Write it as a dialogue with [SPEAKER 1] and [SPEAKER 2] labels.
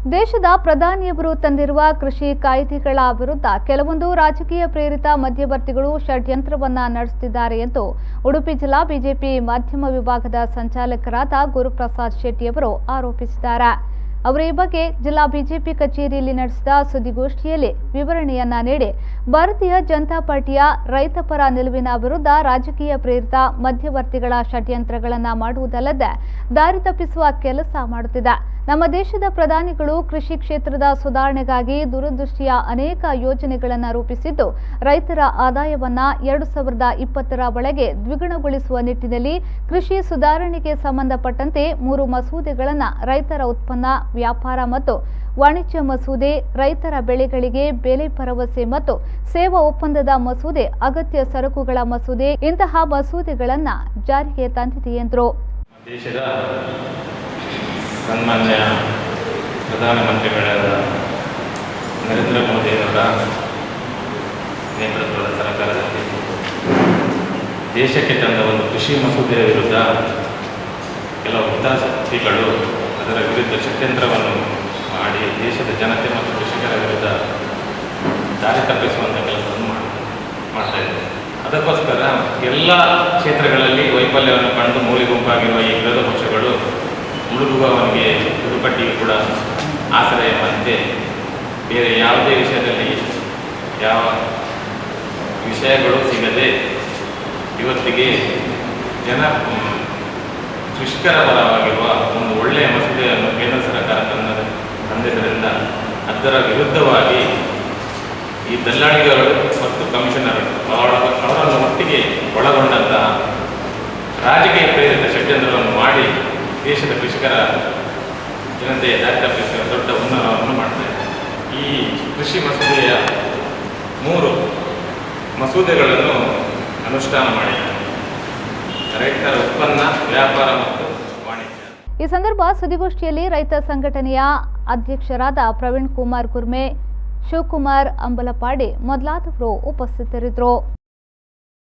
[SPEAKER 1] ದೇಶದ ಪ್ರಧಾನಿಯವರು ತಂದಿರುವ ಕೃಷಿ ಕಾಯ್ದೆಗಳ ವಿರುದ್ಧ ಕೆಲವೊಂದು ರಾಜಕೀಯ ಪ್ರೇರಿತ ಮಧ್ಯವರ್ತಿಗಳು ಷಡ್ಯಂತ್ರವನ್ನ ನಡೆಸುತ್ತಿದ್ದಾರೆ ಎಂದು ಉಡುಪಿ ಜಿಲ್ಲಾ ಬಿಜೆಪಿ ಮಾಧ್ಯಮ ವಿಭಾಗದ ಸಂಚಾಲಕರಾದ ಗುರುಪ್ರಸಾದ್ ಶೆಟ್ಟಿಯವರು ಆರೋಪಿಸಿದ್ದಾರೆ. ಅವರು ಈ ಬಗ್ಗೆ ಜಿಲ್ಲಾ ಬಿಜೆಪಿ ಕಚೇರಿಯಲ್ಲಿ ನಡೆಸಿದ ಸುದ್ದಿಗೋಷ್ಠಿಯಲ್ಲಿ ವಿವರಣೆಯನ್ನ ನೀಡಿ ಭಾರತೀಯ ಜನತಾ ಪಾರ್ಟಿಯ ರೈತ ಪರ ನಿಲುವಿನ ವಿರುದ್ಧ ರಾಜಕೀಯ ಪ್ರೇರಿತ ಮಧ್ಯವರ್ತಿಗಳ ಷಡ್ಯಂತ್ರಗಳನ್ನು ಮಾಡುವುದಲ್ಲದೆ ದಾರಿ ತಪ್ಪಿಸುವ ಕೆಲಸ ಮಾಡುತ್ತಿದೆ. ನಮ್ಮ ದೇಶದ ಪ್ರಧಾನಿಗಳು ಕೃಷಿ ಕ್ಷೇತ್ರದ ಸುಧಾರಣೆಗಾಗಿ ದೂರದೃಷ್ಟಿಯ ಅನೇಕ ಯೋಜನೆಗಳನ್ನು ರೂಪಿಸಿದ್ದು ರೈತರ ಆದಾಯವನ್ನ 2020ರ ಒಳಗೆ ದ್ವಿಗುಣಗೊಳಿಸುವ ನಿಟ್ಟಿನಲ್ಲಿ ಕೃಷಿ ಸುಧಾರಣೆಗೆ ಸಂಬಂಧಪಟ್ಟಂತೆ 3 ಮಸೂದೆಗಳನ್ನು ರೈತರ ಉತ್ಪನ್ನ ವ್ಯಾಪಾರ ಮತ್ತು ವಾಣಿಜ್ಯ ಮಸೂದೆ, ರೈತರ ಬೆಳೆಗಳಿಗೆ ಬೆಲೆ ಭರವಸೆ ಮತ್ತು ಸೇವಾ ಒಪ್ಪಂದದ ಮಸೂದೆ, ಅಗತ್ಯ ಸರಕುಗಳ ಮಸೂದೆ ಇಂತಹ ಮಸೂದೆಗಳನ್ನು ಜಾರಿಗೆ ತಂದಿದೆ ಎಂದರು.
[SPEAKER 2] ದೇಶದ ಸನ್ಮಾನ್ಯ ಪ್ರಧಾನಮಂತ್ರಿಗಳಾದ ನರೇಂದ್ರ ಮೋದಿಯವರ ನೇತೃತ್ವದ ಸರ್ಕಾರದಲ್ಲಿ ದೇಶಕ್ಕೆ ತಂದ ಒಂದು ಕೃಷಿ ಮಸೂದೆಯ ವಿರುದ್ಧ ಕೆಲವು ಹಿತಾಸಕ್ತಿಗಳು ಅದರ ವಿರುದ್ಧ ಷಡ್ಯಂತ್ರವನ್ನು ಮಾಡಿ ದೇಶದ ಜನತೆ ಮತ್ತು ಕೃಷಿಕರ ವಿರುದ್ಧ ದಾರಿ ತಪ್ಪಿಸುವಂಥ ಕೆಲಸವನ್ನು ಮಾಡ್ತಾ ಇದ್ದಾರೆ. ಅದಕ್ಕೋಸ್ಕರ ಎಲ್ಲ ಕ್ಷೇತ್ರಗಳಲ್ಲಿ ವೈಫಲ್ಯವನ್ನು ಕಂಡು ಮೂಲೆಗುಂಪಾಗಿರುವ ಈ ವಿರೋಧ ಪಕ್ಷಗಳು ಮುಳುಗುವವನಿಗೆ ಗುರುಪಟ್ಟಿಗೆ ಕೂಡ ಆಶ್ರಯವಂತೆ ಬೇರೆ ಯಾವುದೇ ವಿಷಯದಲ್ಲಿ ಯಾವ ವಿಷಯಗಳು ಸಿಗದೆ ಇವತ್ತಿಗೆ ಕೃಷಿಕರ ಪರವಾಗಿರುವ ಒಂದು ಒಳ್ಳೆಯ ಮಸೂದೆಯನ್ನು ಕೇಂದ್ರ ಸರ್ಕಾರ ತಂದಿದ್ದರಿಂದ ಅದರ ವಿರುದ್ಧವಾಗಿ ಈ ದಲ್ಲಾಳಿಗಳು ಮತ್ತು ಕಮಿಷನರ್ ಅವರನ್ನು ಒಟ್ಟಿಗೆ ಒಳಗೊಂಡಂತಹ ರಾಜಕೀಯ ಪ್ರೇರಿತ ಷಡ್ಯಂತ್ರವನ್ನು ಮಾಡಿ ದೇಶದ ಕೃಷಿಕರ ಜನತೆಯ ದಾರಿ ತಪ್ಪಿಸುವ ದೊಡ್ಡ ಉನ್ನತವನ್ನು ಮಾಡ್ತಾರೆ. ಈ ಕೃಷಿ ಮಸೂದೆಯ 3 ಮಸೂದೆಗಳನ್ನು ಅನುಷ್ಠಾನ ಮಾಡಿದ್ದಾರೆ. ರೈತರ ಉತ್ಪನ್ನ, ವ್ಯಾಪಾರ ಮತ್ತು ವಾಣಿಜ್ಯ.
[SPEAKER 1] ಈ ಸಂದರ್ಭ ಸುದ್ದಿಗೋಷ್ಠಿಯಲ್ಲಿ ರೈತ ಸಂಘಟನೆಯ ಅಧ್ಯಕ್ಷರಾದ ಪ್ರವೀಣ್ ಕುಮಾರ್ ಕುರ್ಮೆ, ಶಿವಕುಮಾರ್ ಅಂಬಲಪಾಡಿ ಮೊದಲಾದವರು ಉಪಸ್ಥಿತರಿದ್ದರು.